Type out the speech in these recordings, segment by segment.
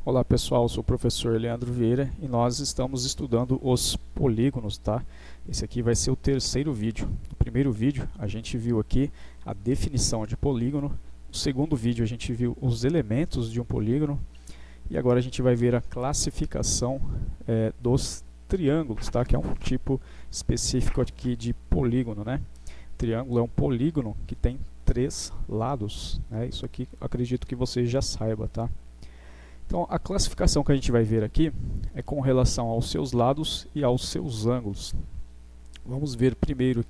Olá pessoal, eu sou o professor Leandro Vieira e nós estamos estudando os polígonos, tá? Esse aqui vai ser o terceiro vídeo. No primeiro vídeo a gente viu aqui a definição de polígono, no segundo vídeo a gente viu os elementos de um polígono e agora a gente vai ver a classificação dos triângulos, tá? Que é um tipo específico aqui de polígono, né? Triângulo é um polígono que tem três lados, né? Isso aqui acredito que você já saiba, tá? Então, a classificação que a gente vai ver aqui é com relação aos seus lados e aos seus ângulos. Vamos ver primeiro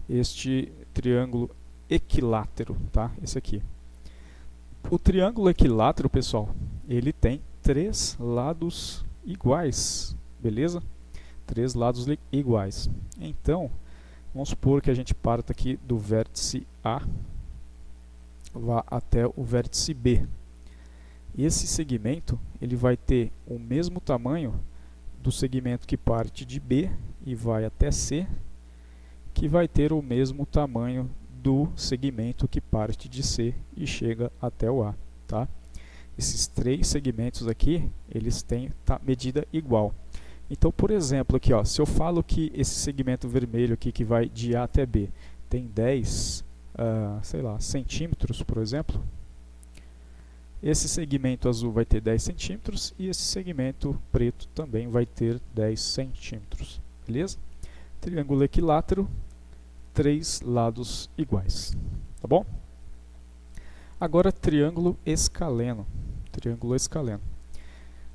este triângulo equilátero, tá? Esse aqui. O triângulo equilátero, pessoal, ele tem três lados iguais, beleza? Três lados iguais. Então, vamos supor que a gente parta aqui do vértice A, vá até o vértice B. Esse segmento ele vai ter o mesmo tamanho do segmento que parte de B e vai até C, que vai ter o mesmo tamanho do segmento que parte de C e chega até o A, tá? Esses três segmentos aqui, eles têm medida igual. Então, por exemplo, aqui, ó, se eu falo que esse segmento vermelho aqui que vai de A até B tem 10, sei lá, centímetros, por exemplo, esse segmento azul vai ter 10 centímetros e esse segmento preto também vai ter 10 centímetros. Beleza? Triângulo equilátero, três lados iguais. Tá bom? Agora, triângulo escaleno. Triângulo escaleno.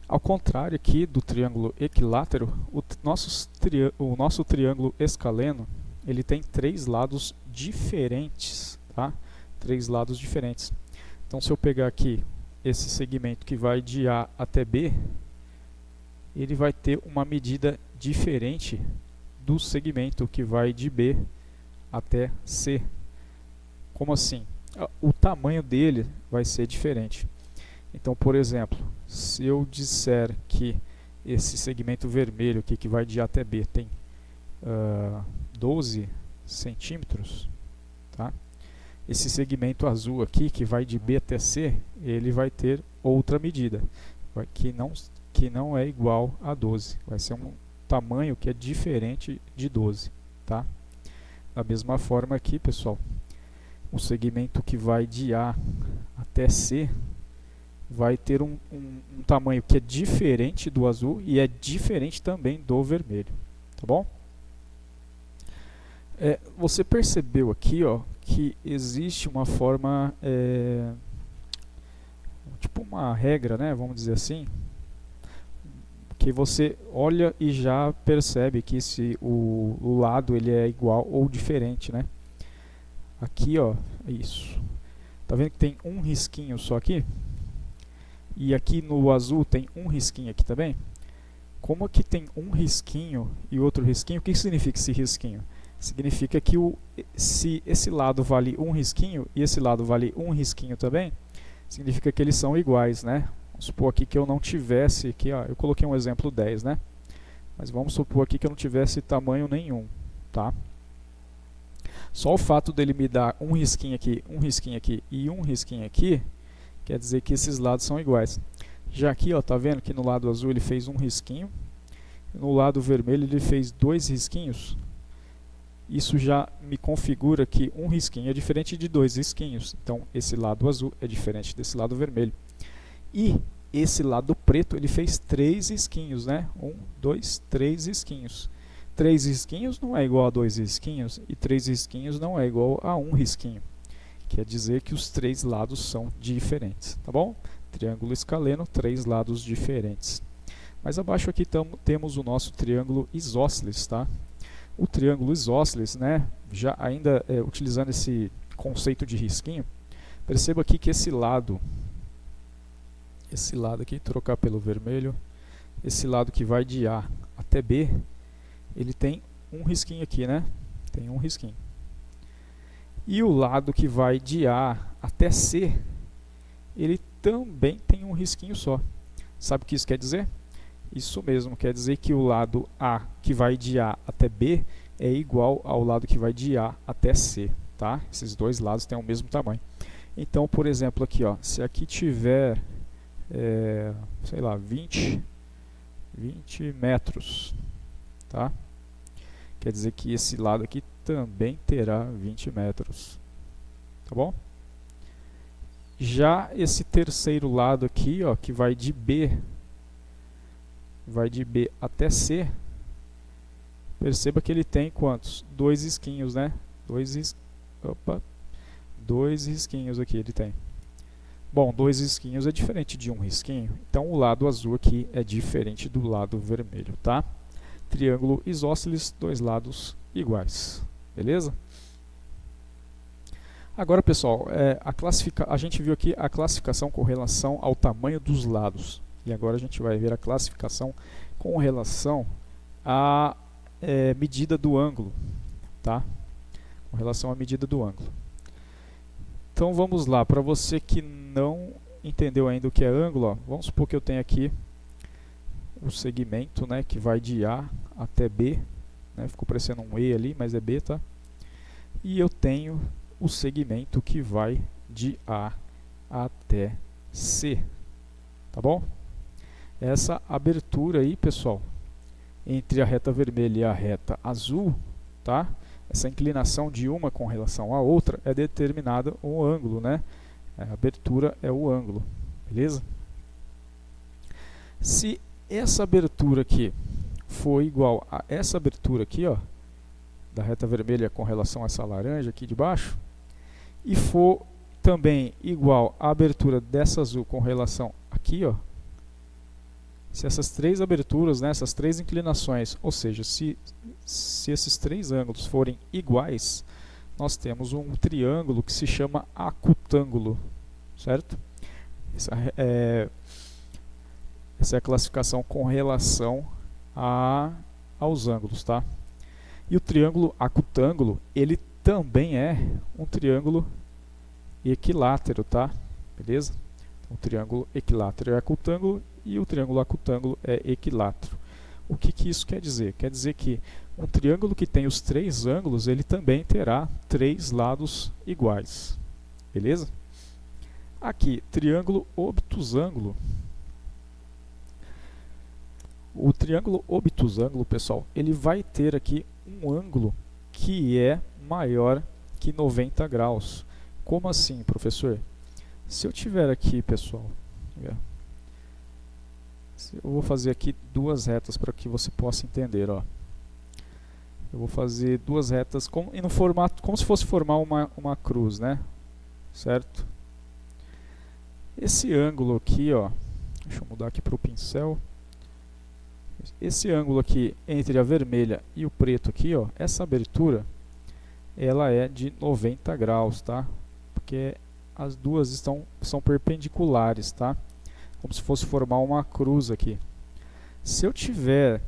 Ao contrário aqui do triângulo equilátero, o nosso triângulo escaleno ele tem três lados diferentes. Tá? Três lados diferentes. Então, se eu pegar aqui esse segmento que vai de A até B, ele vai ter uma medida diferente do segmento que vai de B até C. Como assim? O tamanho dele vai ser diferente. Então, por exemplo, se eu disser que esse segmento vermelho aqui que vai de A até B tem 12 centímetros, tá? Esse segmento azul aqui, que vai de B até C, ele vai ter outra medida, que não é igual a 12. Vai ser um tamanho que é diferente de 12. Tá? Da mesma forma aqui, pessoal, o segmento que vai de A até C vai ter um tamanho que é diferente do azul e é diferente também do vermelho. Tá bom? Você percebeu aqui, ó, que existe uma forma, tipo uma regra, né, vamos dizer assim, que você olha e já percebe que se o lado ele é igual ou diferente, né? Aqui, ó, isso. Tá vendo que tem um risquinho só aqui? E aqui no azul tem um risquinho aqui também? Como aqui tem um risquinho e outro risquinho, o que significa esse risquinho? Significa que se esse lado vale um risquinho e esse lado vale um risquinho também, significa que eles são iguais, né? Vamos supor aqui que eu não tivesse, aqui, ó, eu coloquei um exemplo 10, né? Mas vamos supor aqui que eu não tivesse tamanho nenhum, tá? Só o fato dele me dar um risquinho aqui e um risquinho aqui, quer dizer que esses lados são iguais. Já aqui, ó, tá vendo que no lado azul ele fez um risquinho, no lado vermelho ele fez dois risquinhos. Isso já me configura que um risquinho é diferente de dois risquinhos. Então, esse lado azul é diferente desse lado vermelho. E esse lado preto, ele fez três risquinhos, né? 1, 2, 3 risquinhos. 3 risquinhos não é igual a 2 risquinhos, e 3 risquinhos não é igual a 1 risquinho. Quer dizer que os três lados são diferentes, tá bom? Triângulo escaleno, três lados diferentes. Mais abaixo aqui temos o nosso triângulo isósceles, tá? O triângulo isósceles, né, já ainda utilizando esse conceito de risquinho, perceba aqui que esse lado aqui, trocar pelo vermelho, esse lado que vai de A até B, ele tem um risquinho aqui, né? Tem um risquinho. E o lado que vai de A até C, ele também tem um risquinho só. Sabe o que isso quer dizer? Isso mesmo, quer dizer que o lado A, que vai de A até B, é igual ao lado que vai de A até C, tá? Esses dois lados têm o mesmo tamanho. Então, por exemplo, aqui, ó, se aqui tiver sei lá, 20 metros, tá? Quer dizer que esse lado aqui também terá 20 metros, tá bom? Já esse terceiro lado aqui, ó, que vai de B até C, perceba que ele tem quantos? 2 risquinhos, né? Dois risquinhos aqui ele tem. Bom, 2 risquinhos é diferente de um risquinho, então o lado azul aqui é diferente do lado vermelho, tá? Triângulo isósceles, 2 lados iguais, beleza? Agora, pessoal, a gente viu aqui a classificação com relação ao tamanho dos lados, e agora a gente vai ver a classificação com relação à medida do ângulo, tá? Com relação à medida do ângulo. Então vamos lá, para você que não entendeu ainda o que é ângulo, ó, vamos supor que eu tenho aqui o segmento, né, que vai de A até B, né, ficou parecendo um E ali, mas é B, tá? E eu tenho o segmento que vai de A até C, tá bom? Essa abertura aí, pessoal, entre a reta vermelha e a reta azul, tá? Essa inclinação de uma com relação à outra é determinada o ângulo, né? A abertura é o ângulo, beleza? Se essa abertura aqui for igual a essa abertura aqui, ó, da reta vermelha com relação a essa laranja aqui de baixo, e for também igual à abertura dessa azul com relação aqui, ó, se essas três aberturas, né, essas três inclinações, ou seja, se esses três ângulos forem iguais, nós temos um triângulo que se chama acutângulo, certo? Essa é a classificação com relação aos ângulos, tá? E o triângulo acutângulo, ele também é um triângulo equilátero, tá? Beleza? O triângulo equilátero é acutângulo e o triângulo acutângulo é equilátero. O que isso quer dizer? Quer dizer que um triângulo que tem os três ângulos, ele também terá três lados iguais. Beleza? Aqui, triângulo obtusângulo. O triângulo obtusângulo, pessoal, ele vai ter aqui um ângulo que é maior que 90 graus. Como assim, professor? Se eu tiver aqui, pessoal, eu vou fazer aqui duas retas para que você possa entender, ó. Eu vou fazer duas retas no formato, como se fosse formar uma cruz, né? Certo? Esse ângulo aqui, ó, deixa eu mudar aqui para o pincel. Esse ângulo aqui entre a vermelha e o preto aqui, ó, essa abertura, ela é de 90 graus, tá? Porque as duas são perpendiculares, tá? Como se fosse formar uma cruz aqui. Se eu tiver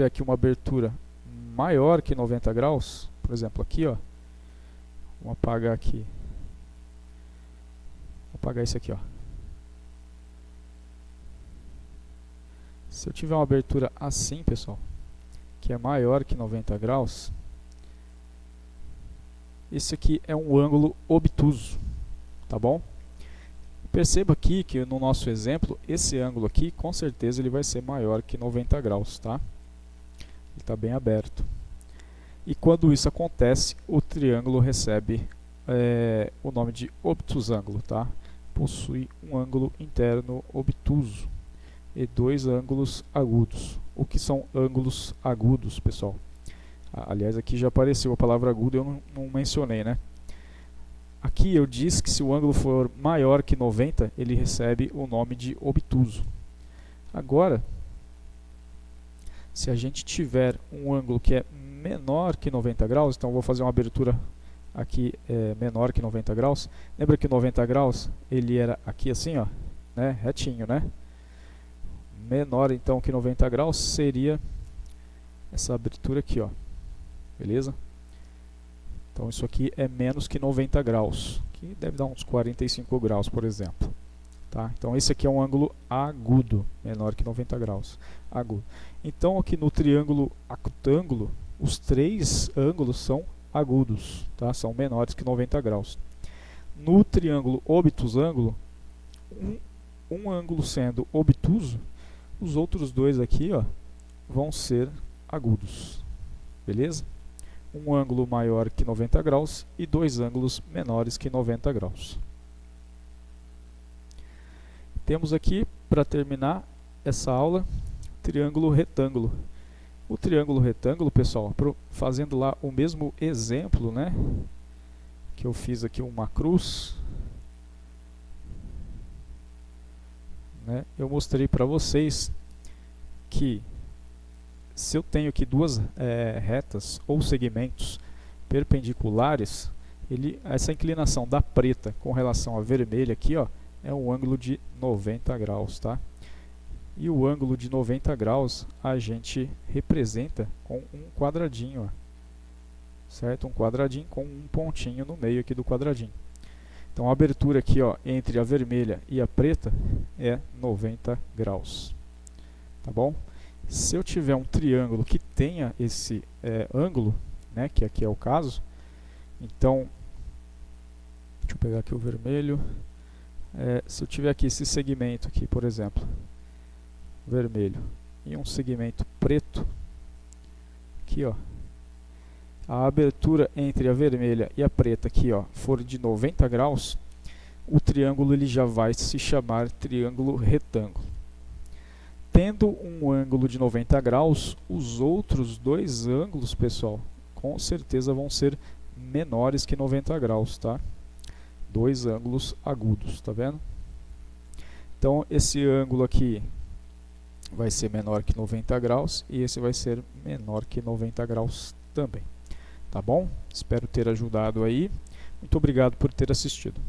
aqui uma abertura maior que 90 graus, por exemplo, aqui, ó, vou apagar aqui. Vou apagar isso aqui, ó. Se eu tiver uma abertura assim, pessoal, que é maior que 90 graus, esse aqui é um ângulo obtuso, tá bom? Perceba aqui que no nosso exemplo, esse ângulo aqui, com certeza ele vai ser maior que 90 graus, tá? Ele está bem aberto. E quando isso acontece, o triângulo recebe o nome de obtusângulo, tá? Possui um ângulo interno obtuso e dois ângulos agudos. O que são ângulos agudos, pessoal? Aliás, aqui já apareceu a palavra agudo, eu não mencionei, né? Aqui eu disse que se o ângulo for maior que 90, ele recebe o nome de obtuso. Agora, se a gente tiver um ângulo que é menor que 90 graus, então eu vou fazer uma abertura aqui menor que 90 graus. Lembra que 90 graus ele era aqui assim, ó, né? Retinho, né? Menor então que 90 graus seria essa abertura aqui, ó. Beleza? Então isso aqui é menos que 90 graus, que deve dar uns 45 graus, por exemplo. Tá? Então esse aqui é um ângulo agudo, menor que 90 graus. Agudo. Então aqui no triângulo acutângulo, os três ângulos são agudos, tá? São menores que 90 graus. No triângulo obtusângulo, um ângulo sendo obtuso, os outros dois aqui, ó, vão ser agudos, beleza? Um ângulo maior que 90 graus e dois ângulos menores que 90 graus. Temos aqui, para terminar essa aula, triângulo retângulo. O triângulo retângulo, pessoal, fazendo lá o mesmo exemplo, né, que eu fiz aqui uma cruz, né, eu mostrei para vocês que se eu tenho aqui duas retas ou segmentos perpendiculares, essa inclinação da preta com relação à vermelha aqui, ó, é um ângulo de 90 graus, tá? E o ângulo de 90 graus a gente representa com um quadradinho, ó, certo? Um quadradinho com um pontinho no meio aqui do quadradinho. Então a abertura aqui, ó, entre a vermelha e a preta é 90 graus, tá bom? Se eu tiver um triângulo que tenha esse ângulo, né, que aqui é o caso, então, deixa eu pegar aqui o vermelho, se eu tiver aqui esse segmento aqui, por exemplo, vermelho, e um segmento preto, aqui, ó, a abertura entre a vermelha e a preta aqui, ó, for de 90 graus, o triângulo ele já vai se chamar triângulo retângulo. Tendo um ângulo de 90 graus, os outros dois ângulos, pessoal, com certeza vão ser menores que 90 graus, tá? Dois ângulos agudos, tá vendo? Então, esse ângulo aqui vai ser menor que 90 graus e esse vai ser menor que 90 graus também, tá bom? Espero ter ajudado aí. Muito obrigado por ter assistido.